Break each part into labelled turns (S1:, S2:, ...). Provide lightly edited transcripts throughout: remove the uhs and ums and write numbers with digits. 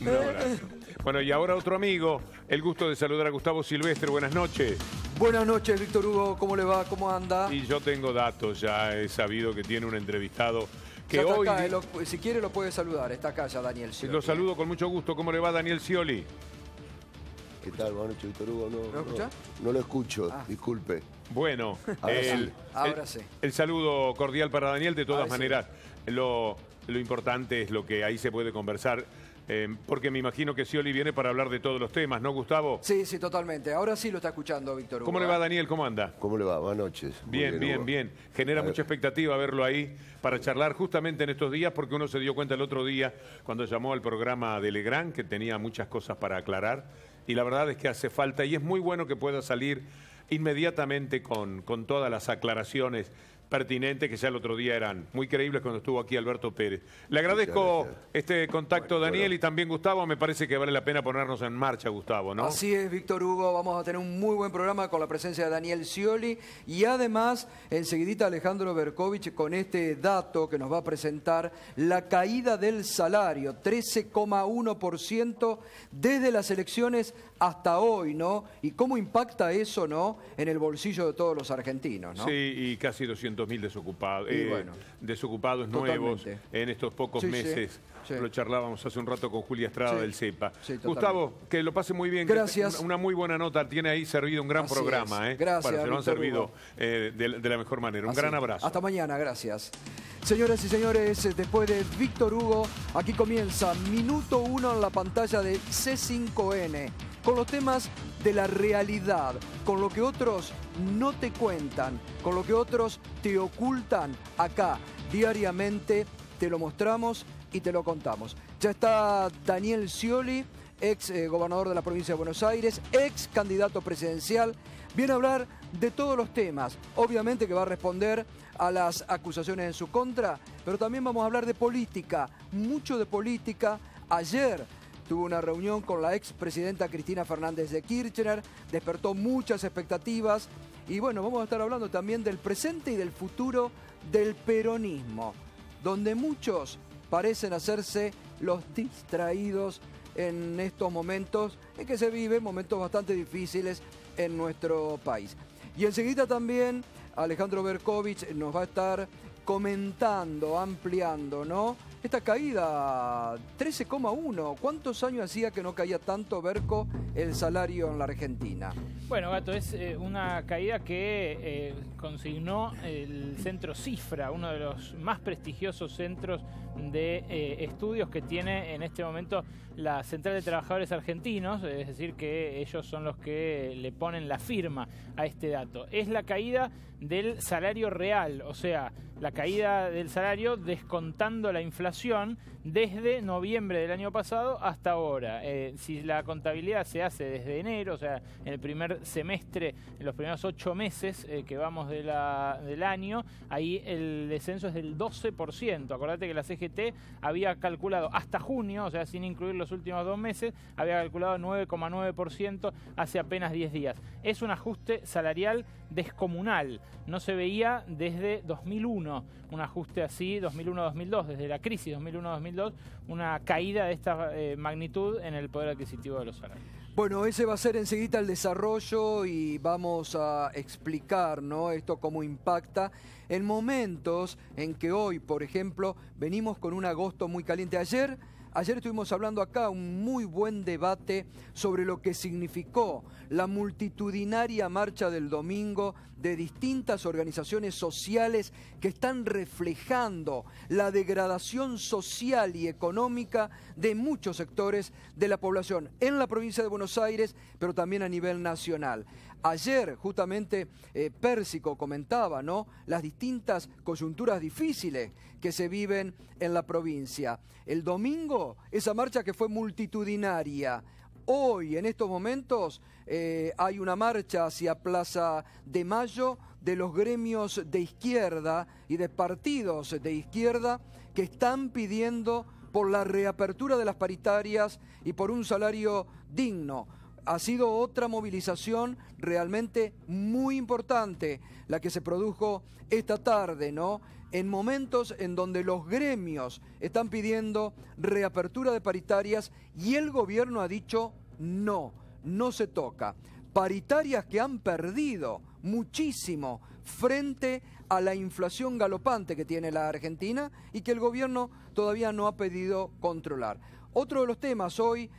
S1: Un abrazo. Bueno, y ahora otro amigo, el gusto de saludar a Gustavo Silvestre. Buenas noches.
S2: Buenas noches, Víctor Hugo. ¿Cómo le va? ¿Cómo anda?
S1: Y yo tengo datos, ya he sabido que tiene un entrevistado que
S2: Ya está
S1: hoy...
S2: acá, si quiere lo puede saludar. Está acá ya Daniel Scioli.
S1: Lo saludo con mucho gusto. ¿Cómo le va, Daniel Scioli?
S3: ¿Qué tal? Buenas noches, Víctor Hugo.
S2: ¿Lo escucha?
S3: No lo escucho, disculpe.
S1: Bueno,
S2: Ahora sí.
S1: El saludo cordial para Daniel. De todas
S2: Ahora sí.
S1: maneras, lo importante es lo que ahí se puede conversar. Porque me imagino que Scioli viene para hablar de todos los temas, ¿no, Gustavo?
S2: Sí, sí, totalmente. Ahora sí lo está escuchando Víctor Hugo.
S1: ¿Cómo le va, Daniel? ¿Cómo anda?
S3: ¿Cómo le va? Buenas noches. Muy
S1: Bien.
S3: Hugo.
S1: Genera mucha expectativa verlo ahí para charlar justamente en estos días, porque uno se dio cuenta el otro día cuando llamó al programa de Legrand que tenía muchas cosas para aclarar y la verdad es que hace falta y es muy bueno que pueda salir inmediatamente con todas las aclaraciones pertinentes que ya el otro día eran muy creíbles cuando estuvo aquí Alberto Pérez. Le agradezco este contacto, Daniel, y también Gustavo. Me parece que vale la pena ponernos en marcha, Gustavo, ¿no?
S2: Así es, Víctor Hugo. Vamos a tener un muy buen programa con la presencia de Daniel Scioli y además, enseguidita Alejandro Berkovich con este dato que nos va a presentar, la caída del salario, 13,1% desde las elecciones hasta hoy, ¿no? Y cómo impacta eso, ¿no?, en el bolsillo de todos los argentinos, ¿no?
S1: Sí, y casi 200.000 desocupados,
S2: bueno,
S1: desocupados nuevos en estos pocos meses.
S2: Sí.
S1: Lo charlábamos hace un rato con Julia Estrada del CEPA.
S2: Sí,
S1: Gustavo, que lo pase muy bien.
S2: Gracias.
S1: Una muy buena nota. Tiene ahí servido un gran programa.
S2: Gracias,
S1: bueno, se lo han
S2: Víctor
S1: servido
S2: Hugo.
S1: de la mejor manera. Un gran abrazo.
S2: Hasta mañana, gracias. Señoras y señores, después de Víctor Hugo, aquí comienza Minuto 1 en la pantalla de C5N, con los temas de la realidad, con lo que otros no te cuentan, con lo que otros te ocultan. Acá, diariamente, te lo mostramos y te lo contamos. Ya está Daniel Scioli, ex gobernador de la provincia de Buenos Aires, ex candidato presidencial. Viene a hablar de todos los temas. Obviamente que va a responder a las acusaciones en su contra, pero también vamos a hablar de política, mucho de política. Ayer tuvo una reunión con la expresidenta Cristina Fernández de Kirchner, despertó muchas expectativas y bueno, vamos a estar hablando también del presente y del futuro del peronismo, donde muchos parecen hacerse los distraídos en estos momentos en que se viven momentos bastante difíciles en nuestro país. Y enseguida también Alejandro Berkovich nos va a estar comentando, ampliando, ¿no?, esta caída, 13,1. ¿Cuántos años hacía que no caía tanto, Berco, el salario en la Argentina?
S4: Bueno, Gato, es una caída que consignó el centro Cifra, uno de los más prestigiosos centros de estudios que tiene en este momento la Central de Trabajadores Argentinos, es decir, que ellos son los que le ponen la firma a este dato. Es la caída del salario real, o sea, la caída del salario descontando la inflación desde noviembre del año pasado hasta ahora. Si la contabilidad se hace desde enero, o sea, en el primer semestre, en los primeros 8 meses que vamos del año, ahí el descenso es del 12%. Acordate que la CGT había calculado hasta junio, o sea, sin incluir los últimos 2 meses, había calculado 9,9% hace apenas 10 días. Es un ajuste salarial descomunal. No se veía desde 2001 un ajuste así, 2001-2002, desde la crisis 2001-2002, una caída de esta magnitud en el poder adquisitivo de los salarios.
S2: Bueno, ese va a ser enseguida el desarrollo y vamos a explicar, ¿no?, esto cómo impacta en momentos en que hoy, por ejemplo, venimos con un agosto muy caliente. Ayer estuvimos hablando acá un muy buen debate sobre lo que significó la multitudinaria marcha del domingo de distintas organizaciones sociales que están reflejando la degradación social y económica de muchos sectores de la población en la provincia de Buenos Aires, pero también a nivel nacional. Ayer, justamente, Pérsico comentaba, ¿no?, las distintas coyunturas difíciles que se viven en la provincia. El domingo, esa marcha que fue multitudinaria. Hoy, en estos momentos, hay una marcha hacia Plaza de Mayo de los gremios de izquierda y de partidos de izquierda que están pidiendo por la reapertura de las paritarias y por un salario digno. ha sido otra movilización realmente muy importante la que se produjo esta tarde, ¿no? En momentos en donde los gremios están pidiendo reapertura de paritarias y el gobierno ha dicho no, no se toca. Paritarias que han perdido muchísimo frente a la inflación galopante que tiene la Argentina y que el gobierno todavía no ha podido controlar. Otro de los temas, hoy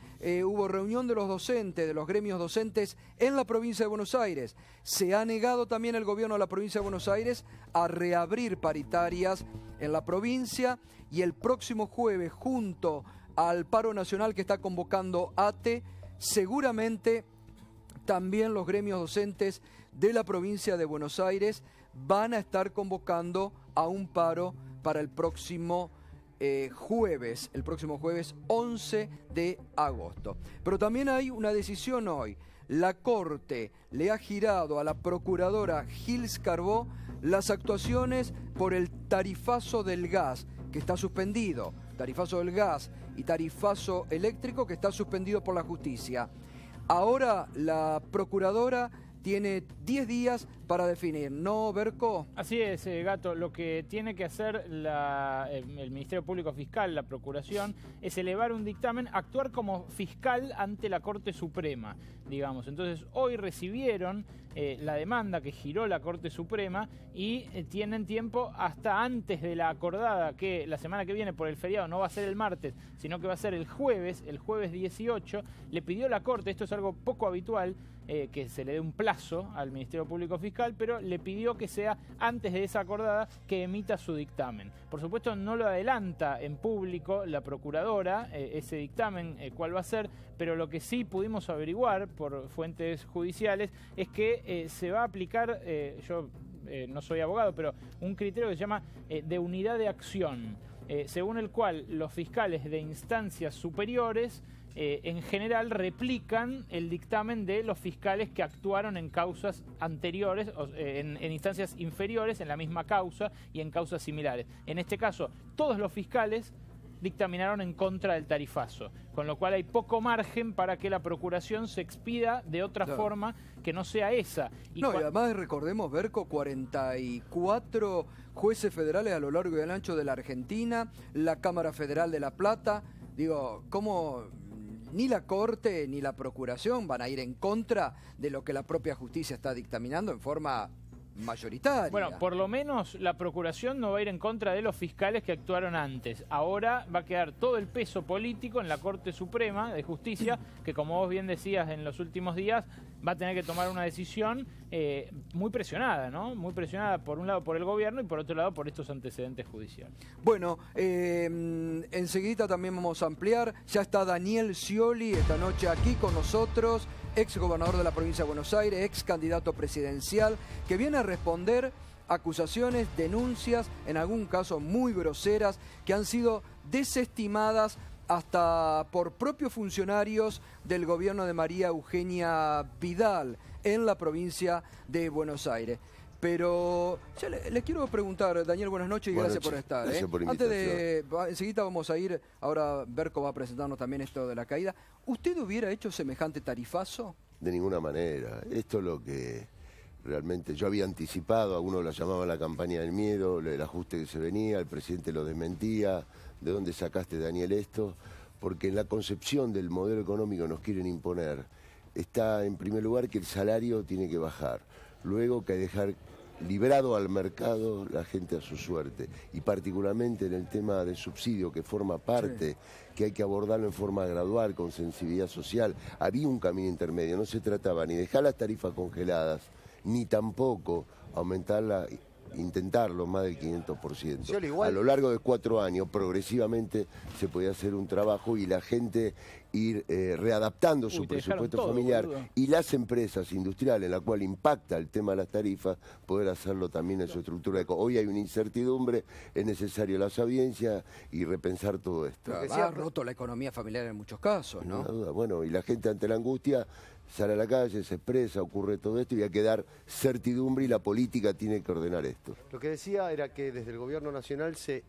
S2: hubo reunión de los docentes, de los gremios docentes en la provincia de Buenos Aires. Se ha negado también el gobierno de la provincia de Buenos Aires a reabrir paritarias en la provincia y el próximo jueves, junto al paro nacional que está convocando ATE, seguramente también los gremios docentes de la provincia de Buenos Aires van a estar convocando a un paro para el próximo jueves 11 de agosto. Pero también hay una decisión hoy. La Corte le ha girado a la procuradora Gils Carbó las actuaciones por el tarifazo del gas, que está suspendido. Tarifazo del gas y tarifazo eléctrico que está suspendido por la justicia. Ahora la procuradora tiene 10 días para definir, ¿no, Berco?
S4: Así es, Gato. Lo que tiene que hacer el Ministerio Público Fiscal, la Procuración, es elevar un dictamen, actuar como fiscal ante la Corte Suprema, digamos. Entonces, hoy recibieron la demanda que giró la Corte Suprema y tienen tiempo hasta antes de la acordada, que la semana que viene por el feriado no va a ser el martes, sino que va a ser el jueves 18, le pidió la Corte, esto es algo poco habitual, que se le dé un plazo al Ministerio Público Fiscal, pero le pidió que sea antes de esa acordada que emita su dictamen. Por supuesto no lo adelanta en público la Procuradora, ese dictamen, cuál va a ser, pero lo que sí pudimos averiguar por fuentes judiciales es que se va a aplicar, yo no soy abogado, pero un criterio que se llama de unidad de acción, según el cual los fiscales de instancias superiores en general replican el dictamen de los fiscales que actuaron en causas anteriores, en instancias inferiores, en la misma causa y en causas similares. En este caso, todos los fiscales dictaminaron en contra del tarifazo, con lo cual hay poco margen para que la Procuración se expida de otra forma que no sea esa.
S2: Y además recordemos, Berco, 44 jueces federales a lo largo y al ancho de la Argentina, la Cámara Federal de La Plata. Digo, ¿cómo ni la Corte ni la Procuración van a ir en contra de lo que la propia justicia está dictaminando en forma mayoritaria?
S4: Bueno, por lo menos la Procuración no va a ir en contra de los fiscales que actuaron antes. Ahora va a quedar todo el peso político en la Corte Suprema de Justicia, que como vos bien decías en los últimos días, va a tener que tomar una decisión muy presionada, ¿no? Muy presionada por un lado por el gobierno y por otro lado por estos antecedentes judiciales.
S2: Bueno, enseguida también vamos a ampliar. Ya está Daniel Scioli esta noche aquí con nosotros, ex gobernador de la provincia de Buenos Aires, ex candidato presidencial, que viene a responder acusaciones, denuncias, en algún caso muy groseras, que han sido desestimadas hasta por propios funcionarios del gobierno de María Eugenia Vidal en la provincia de Buenos Aires. Pero ya le quiero preguntar, Daniel, buenas noches y gracias por estar.
S3: Gracias por
S2: Antes de, enseguida vamos a ir, ahora Berco va a presentarnos también esto de la caída. ¿Usted hubiera hecho semejante tarifazo?
S3: De ninguna manera. Esto es lo que realmente yo había anticipado, a uno lo llamaba la campaña del miedo, el ajuste que se venía, el presidente lo desmentía. ¿De dónde sacaste, Daniel, esto? Porque en la concepción del modelo económico que nos quieren imponer está, en primer lugar, que el salario tiene que bajar. Luego que hay que dejar librado al mercado la gente a su suerte. Y particularmente en el tema de subsidio, que forma parte, que hay que abordarlo en forma gradual, con sensibilidad social. Había un camino intermedio, no se trataba ni de dejar las tarifas congeladas, ni tampoco aumentarla, intentarlo más del 500%. A lo largo de 4 años, progresivamente, se podía hacer un trabajo y la gente ir readaptando su presupuesto familiar, y las empresas industriales, en la cual impacta el tema de las tarifas, poder hacerlo también en su estructura. Hoy hay una incertidumbre, es necesario la sabiencia y repensar todo esto.
S2: Ha roto la economía familiar en muchos casos, ¿no?
S3: Sin duda. Bueno, y la gente ante la angustia sale a la calle, se expresa, ocurre todo esto y hay que dar certidumbre y la política tiene que ordenar esto. esto.
S5: Lo que decía era que desde el gobierno nacional se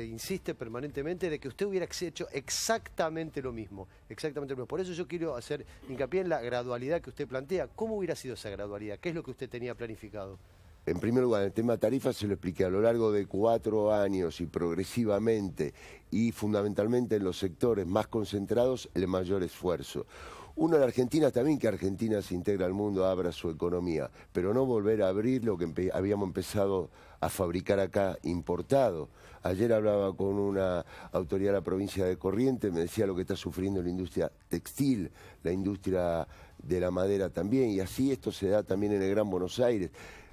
S5: insiste permanentemente de que usted hubiera hecho exactamente lo mismo. Exactamente lo mismo. Por eso yo quiero hacer hincapié en la gradualidad que usted plantea. ¿Cómo hubiera sido esa gradualidad? ¿Qué es lo que usted tenía planificado?
S3: En primer lugar, el tema tarifas se lo expliqué a lo largo de 4 años y progresivamente y fundamentalmente en los sectores más concentrados, el mayor esfuerzo. Uno en Argentina también, que Argentina se integra al mundo, abra su economía, pero no volver a abrir lo que habíamos empezado a fabricar acá, importado. Ayer hablaba con una autoridad de la provincia de Corrientes, me decía lo que está sufriendo la industria textil, la industria de la madera también, y así esto se da también en el Gran Buenos Aires.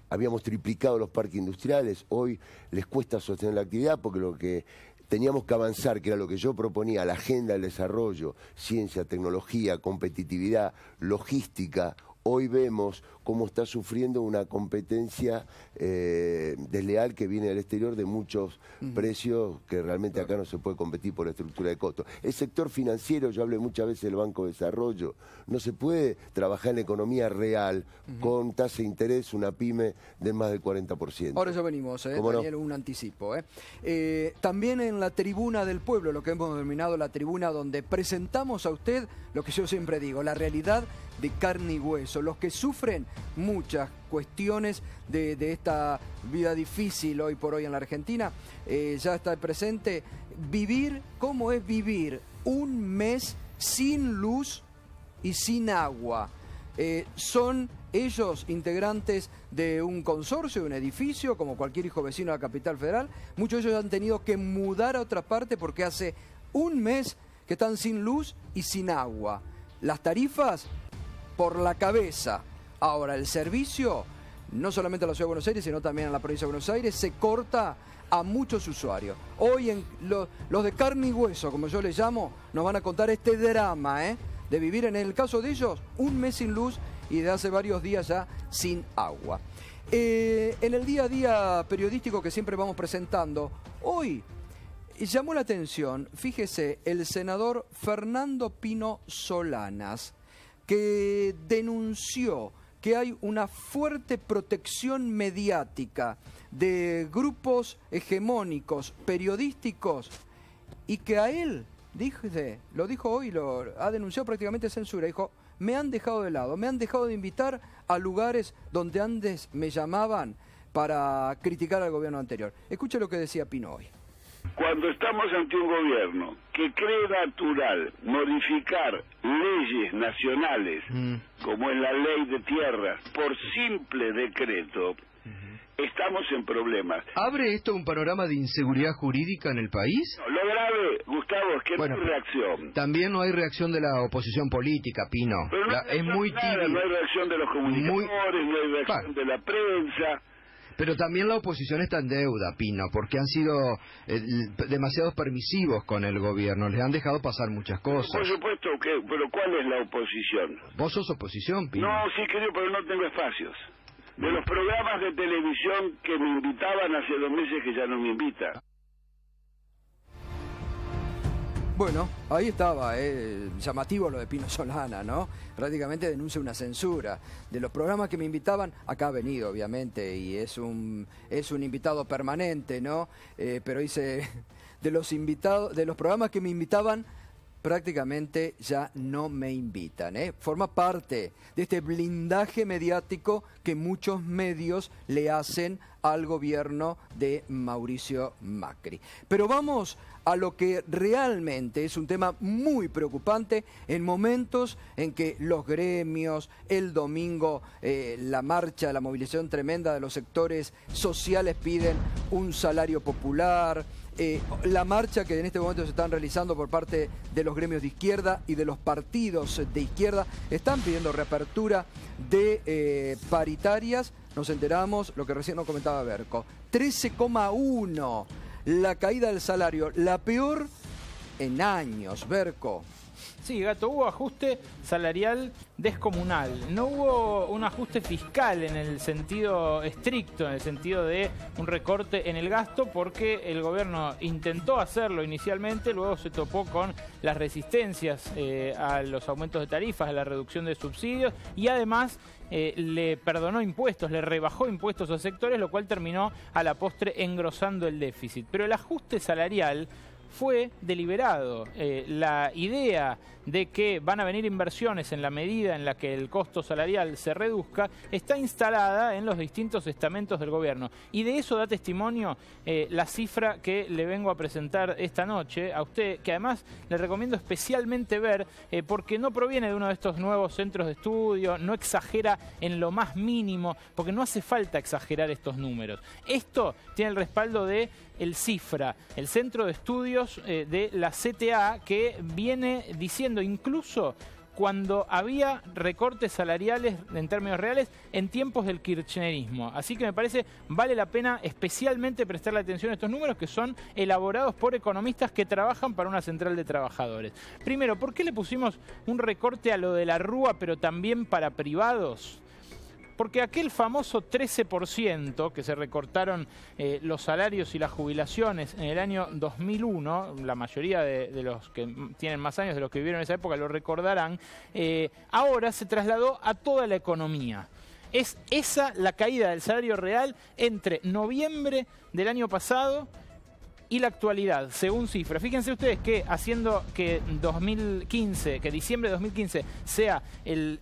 S3: Habíamos triplicado los parques industriales, hoy les cuesta sostener la actividad porque lo que teníamos que avanzar, que era lo que yo proponía, la agenda del desarrollo, ciencia, tecnología, competitividad, logística. Hoy vemos cómo está sufriendo una competencia desleal que viene del exterior de muchos precios que realmente acá no se puede competir por la estructura de costos. El sector financiero, yo hablé muchas veces del Banco de Desarrollo, no se puede trabajar en la economía real con tasa de interés, una pyme de más del 40%.
S2: Ahora ya venimos, Daniel, no? Un anticipo. También en la tribuna del pueblo, lo que hemos denominado la tribuna donde presentamos a usted lo que yo siempre digo, la realidad de carne y hueso, los que sufren muchas cuestiones de esta vida difícil hoy por hoy en la Argentina, ya está presente vivir, ¿cómo es vivir un mes sin luz y sin agua? Son ellos integrantes de un consorcio, de un edificio, como cualquier hijo vecino de la Capital Federal. Muchos de ellos han tenido que mudar a otra parte porque hace un mes que están sin luz y sin agua. Las tarifas por la cabeza. Ahora, el servicio, no solamente en la Ciudad de Buenos Aires, sino también en la provincia de Buenos Aires, se corta a muchos usuarios. Hoy los de carne y hueso, como yo les llamo, nos van a contar este drama, de vivir, en el caso de ellos, un mes sin luz y de hace varios días ya sin agua. En el día a día periodístico que siempre vamos presentando, hoy llamó la atención, fíjese, el senador Fernando Pino Solanas, que denunció que hay una fuerte protección mediática de grupos hegemónicos periodísticos y que a él, lo dijo hoy, lo ha denunciado prácticamente censura, dijo, me han dejado de lado, me han dejado de invitar a lugares donde antes me llamaban para criticar al gobierno anterior. Escuche lo que decía Pino hoy.
S6: Cuando estamos ante un gobierno que cree natural modificar leyes nacionales, como es la ley de tierras, por simple decreto, estamos en problemas.
S7: ¿Abre esto un panorama de inseguridad jurídica en el país?
S6: No, lo grave, Gustavo, es que no hay reacción.
S7: También no hay reacción de la oposición política, Pino.
S6: Pero no
S7: es muy tibio.
S6: No hay reacción de los comunicadores, no hay reacción de la prensa.
S7: Pero también la oposición está en deuda, Pino, porque han sido demasiados permisivos con el gobierno, les han dejado pasar muchas cosas.
S6: Por supuesto, pero ¿cuál es la oposición?
S7: ¿Vos sos oposición, Pino?
S6: No, sí, querido, pero no tengo espacios. De los programas de televisión que me invitaban hace 2 meses que ya no me invitan.
S2: Bueno, ahí estaba, llamativo lo de Pino Solana, ¿no? Prácticamente denuncia una censura. De los programas que me invitaban, acá ha venido, obviamente, y es un invitado permanente, ¿no? Pero dice, de los programas que me invitaban, prácticamente ya no me invitan, Forma parte de este blindaje mediático que muchos medios le hacen al gobierno de Mauricio Macri. Pero vamos a lo que realmente es un tema muy preocupante en momentos en que los gremios, el domingo, la marcha, la movilización tremenda de los sectores sociales piden un salario popular, la marcha que en este momento se están realizando por parte de los gremios de izquierda y de los partidos de izquierda, están pidiendo reapertura de paritarias. Nos enteramos, lo que recién nos comentaba Berco, 13,1 la caída del salario, la peor en años. Berco.
S4: Sí, Gato, hubo ajuste salarial descomunal. No hubo un ajuste fiscal en el sentido estricto, en el sentido de un recorte en el gasto, porque el gobierno intentó hacerlo inicialmente, luego se topó con las resistencias a los aumentos de tarifas, a la reducción de subsidios y además le perdonó impuestos, le rebajó impuestos a sectores, lo cual terminó a la postre engrosando el déficit. Pero el ajuste salarial fue deliberado. La idea de que van a venir inversiones en la medida en la que el costo salarial se reduzca está instalada en los distintos estamentos del gobierno. Y de eso da testimonio la cifra que le vengo a presentar esta noche a usted, que además le recomiendo especialmente ver, porque no proviene de uno de estos nuevos centros de estudio, no exagera en lo más mínimo, porque no hace falta exagerar estos números. Esto tiene el respaldo de el CIFRA, el Centro de Estudios de la CTA, que viene diciendo incluso cuando había recortes salariales en términos reales en tiempos del kirchnerismo. Así que me parece vale la pena especialmente prestarle atención a estos números que son elaborados por economistas que trabajan para una central de trabajadores. Primero, ¿por qué le pusimos un recorte a lo de la Rúa pero también para privados? Porque aquel famoso 13% que se recortaron los salarios y las jubilaciones en el año 2001, la mayoría de los que tienen más años de los que vivieron en esa época lo recordarán, ahora se trasladó a toda la economía. Es esa la caída del salario real entre noviembre del año pasado y la actualidad, según cifra. Fíjense ustedes que haciendo que diciembre de 2015 sea el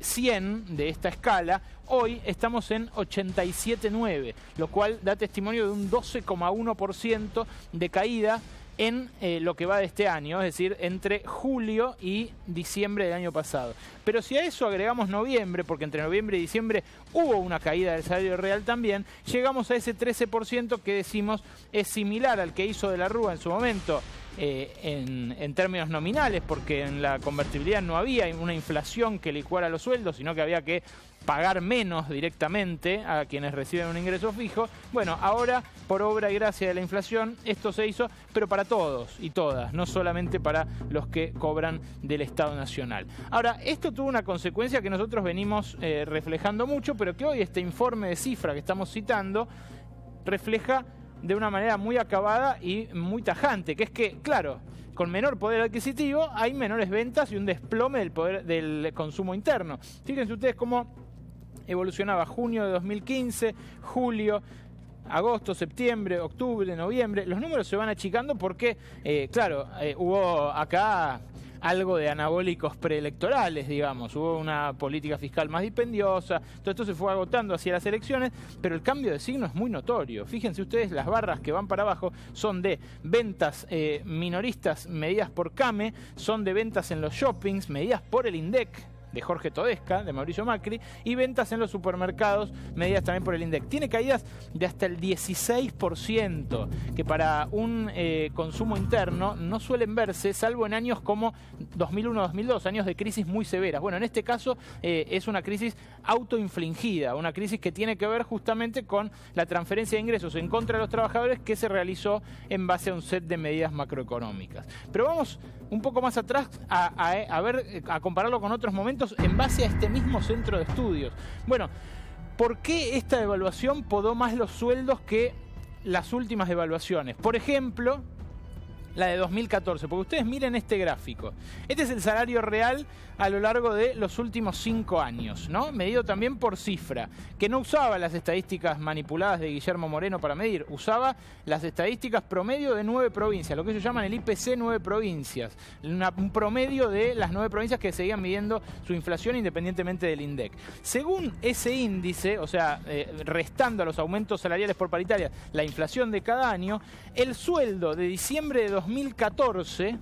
S4: 100 de esta escala, hoy estamos en 87,9, lo cual da testimonio de un 12,1% de caída en lo que va de este año, es decir, entre julio y diciembre del año pasado. Pero si a eso agregamos noviembre, porque entre noviembre y diciembre hubo una caída del salario real también, llegamos a ese 13% que decimos es similar al que hizo de la Rúa en su momento, en términos nominales, porque en la convertibilidad no había una inflación que licuara los sueldos, sino que había que pagar menos directamente a quienes reciben un ingreso fijo. Bueno, ahora, por obra y gracia de la inflación, esto se hizo, pero para todos y todas, no solamente para los que cobran del Estado Nacional. Ahora, esto tuvo una consecuencia que nosotros venimos reflejando mucho, pero que hoy este informe de cifra que estamos citando refleja de una manera muy acabada y muy tajante, que es que, claro, con menor poder adquisitivo hay menores ventas y un desplome del poder del consumo interno. Fíjense ustedes cómo evolucionaba junio de 2015, julio, agosto, septiembre, octubre, noviembre. Los números se van achicando porque, hubo acá algo de anabólicos preelectorales, digamos. Hubo una política fiscal más dispendiosa, todo esto se fue agotando hacia las elecciones, pero el cambio de signo es muy notorio. Fíjense ustedes, las barras que van para abajo son de ventas minoristas medidas por CAME, son de ventas en los shoppings medidas por el INDEC, de Jorge Todesca, de Mauricio Macri, y ventas en los supermercados medidas también por el INDEC. Tiene caídas de hasta el 16%, que para un consumo interno no suelen verse, salvo en años como 2001-2002, años de crisis muy severas. Bueno, en este caso es una crisis autoinfligida, una crisis que tiene que ver justamente con la transferencia de ingresos en contra de los trabajadores que se realizó en base a un set de medidas macroeconómicas. Pero vamos un poco más atrás a compararlo con otros momentos en base a este mismo centro de estudios. Bueno, ¿por qué esta devaluación podó más los sueldos que las últimas devaluaciones? Por ejemplo, la de 2014, porque ustedes miren este gráfico. Este es el salario real a lo largo de los últimos 5 años, ¿no? Medido también por cifra, que no usaba las estadísticas manipuladas de Guillermo Moreno para medir, usaba las estadísticas promedio de 9 provincias, lo que ellos llaman el IPC 9 provincias, un promedio de las 9 provincias que seguían midiendo su inflación independientemente del INDEC. Según ese índice, o sea, restando a los aumentos salariales por paritaria la inflación de cada año, el sueldo de diciembre de 2014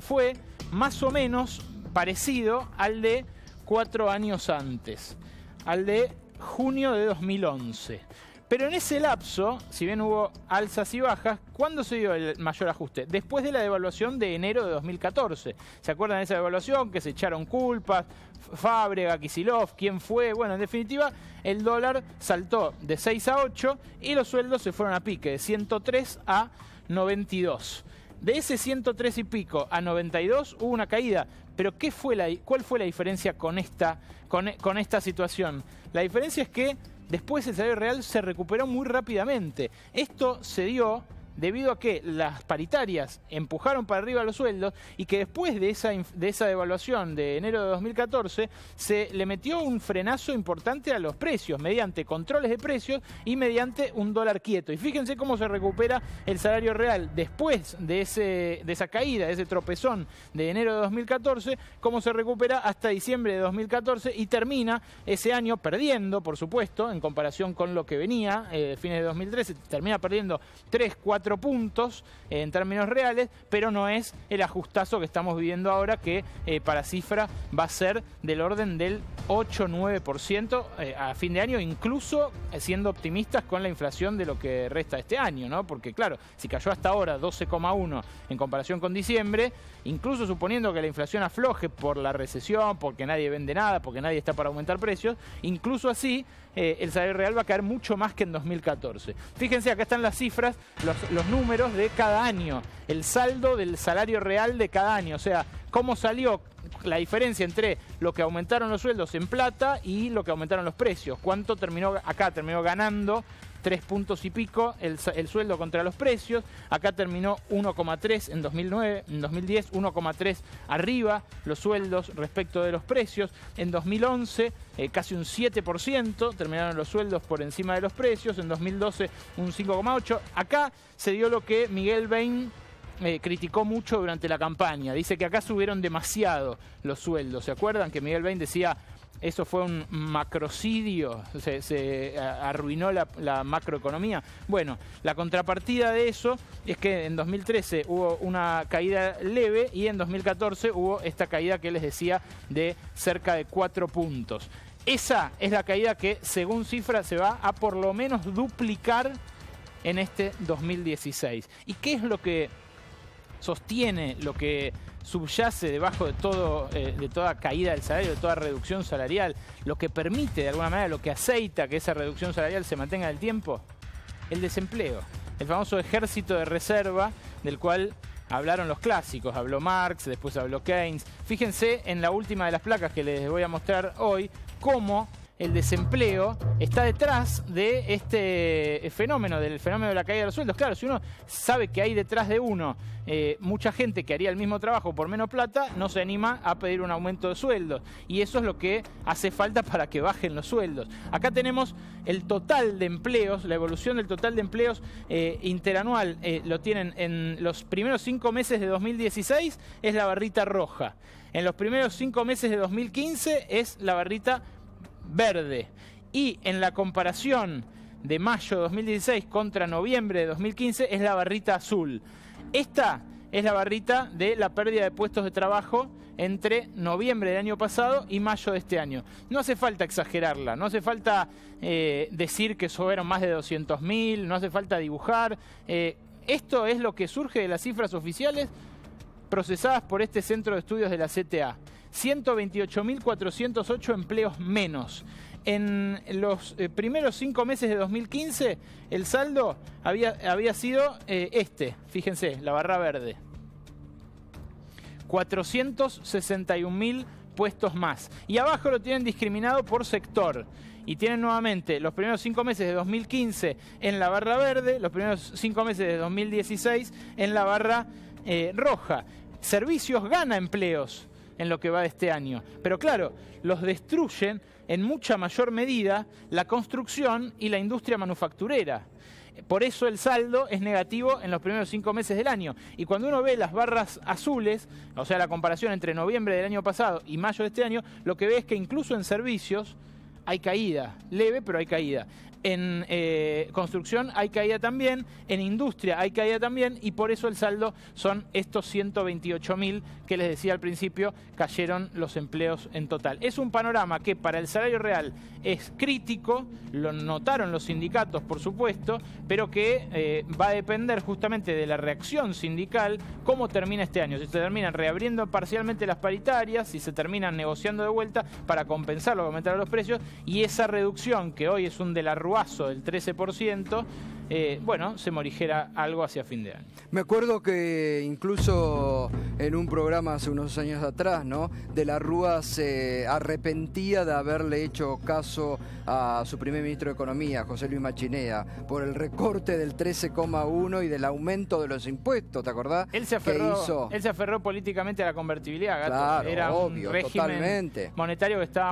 S4: fue más o menos parecido al de 4 años antes, al de junio de 2011. Pero en ese lapso, si bien hubo alzas y bajas, ¿cuándo se dio el mayor ajuste? Después de la devaluación de enero de 2014. ¿Se acuerdan de esa devaluación? Que se echaron culpas, Fábrega, Kicillof, ¿quién fue? Bueno, en definitiva, el dólar saltó de 6 a 8 y los sueldos se fueron a pique, de 103 a 92. De ese 103 y pico a 92 hubo una caída. Pero ¿cuál fue la diferencia con esta situación? La diferencia es que después el salario real se recuperó muy rápidamente. Esto se dio debido a que las paritarias empujaron para arriba los sueldos y que después de esa devaluación de enero de 2014 se le metió un frenazo importante a los precios mediante controles de precios y mediante un dólar quieto. Y fíjense cómo se recupera el salario real después de esa caída, de ese tropezón de enero de 2014, cómo se recupera hasta diciembre de 2014 y termina ese año perdiendo, por supuesto, en comparación con lo que venía, fines de 2013, termina perdiendo 3-4 puntos en términos reales, pero no es el ajustazo que estamos viviendo ahora, que para cifra va a ser del orden del 8-9% a fin de año, incluso siendo optimistas con la inflación de lo que resta de este año, ¿no? Porque claro, si cayó hasta ahora 12,1 en comparación con diciembre, incluso suponiendo que la inflación afloje por la recesión, porque nadie vende nada, porque nadie está para aumentar precios, incluso así el salario real va a caer mucho más que en 2014. Fíjense, acá están las cifras, los números de cada año, el saldo del salario real de cada año, o sea, cómo salió la diferencia entre lo que aumentaron los sueldos en plata y lo que aumentaron los precios. ¿Cuánto terminó? Acá terminó ganando 3 puntos y pico el sueldo contra los precios. Acá terminó 1,3 en 2009, en 2010 1,3 arriba los sueldos respecto de los precios. En 2011 casi un 7% terminaron los sueldos por encima de los precios. En 2012 un 5,8. Acá se dio lo que Miguel Bain criticó mucho durante la campaña. Dice que acá subieron demasiado los sueldos. ¿Se acuerdan que Miguel Bain decía eso fue un macrocidio, se arruinó la macroeconomía? Bueno, la contrapartida de eso es que en 2013 hubo una caída leve y en 2014 hubo esta caída que les decía de cerca de 4 puntos. Esa es la caída que, según cifra, se va a por lo menos duplicar en este 2016. ¿Y qué es lo que sostiene, lo que subyace debajo de toda caída del salario, de toda reducción salarial, lo que permite de alguna manera, lo que aceita que esa reducción salarial se mantenga en el tiempo? El desempleo, el famoso ejército de reserva del cual hablaron los clásicos, habló Marx, después habló Keynes. Fíjense en la última de las placas que les voy a mostrar hoy, cómo el desempleo está detrás de este fenómeno, del fenómeno de la caída de los sueldos. Claro, si uno sabe que hay detrás de uno mucha gente que haría el mismo trabajo por menos plata, no se anima a pedir un aumento de sueldos. Y eso es lo que hace falta para que bajen los sueldos. Acá tenemos el total de empleos, la evolución del total de empleos interanual. Lo tienen en los primeros 5 meses de 2016, es la barrita roja. En los primeros 5 meses de 2015 es la barrita verde. Y en la comparación de mayo de 2016 contra noviembre de 2015 es la barrita azul. Esta es la barrita de la pérdida de puestos de trabajo entre noviembre del año pasado y mayo de este año. No hace falta exagerarla, no hace falta decir que fueron más de 200.000, no hace falta dibujar. Esto es lo que surge de las cifras oficiales procesadas por este centro de estudios de la CTA. 128.408 empleos menos. En los primeros 5 meses de 2015, el saldo había sido fíjense, la barra verde. 461.000 puestos más. Y abajo lo tienen discriminado por sector. Y tienen nuevamente los primeros 5 meses de 2015 en la barra verde, los primeros 5 meses de 2016 en la barra roja. Servicios gana empleos en lo que va de este año. Pero claro, los destruyen en mucha mayor medida la construcción y la industria manufacturera. Por eso el saldo es negativo en los primeros 5 meses del año. Y cuando uno ve las barras azules, o sea, la comparación entre noviembre del año pasado y mayo de este año, lo que ve es que incluso en servicios hay caída, leve, pero hay caída. En construcción hay caída también, en industria hay caída también, y por eso el saldo son estos 128.000 que les decía al principio, cayeron los empleos en total. Es un panorama que para el salario real es crítico, lo notaron los sindicatos por supuesto, pero que va a depender justamente de la reacción sindical, cómo termina este año, si se terminan reabriendo parcialmente las paritarias, si se terminan negociando de vuelta para compensar lo que aumentaron los precios, y esa reducción que hoy es un de la garruazo del 13%, bueno, se morigera algo hacia fin de año.
S2: Me acuerdo que incluso en un programa hace unos años atrás, ¿no?, De la Rúa se arrepentía de haberle hecho caso a su primer ministro de Economía, José Luis Machinea, por el recorte del 13,1 y del aumento de los impuestos, ¿te acordás?
S4: Él se aferró políticamente a la convertibilidad, Gato.
S2: Claro,
S4: era
S2: obvio,
S4: un régimen
S2: totalmente
S4: monetario que estaba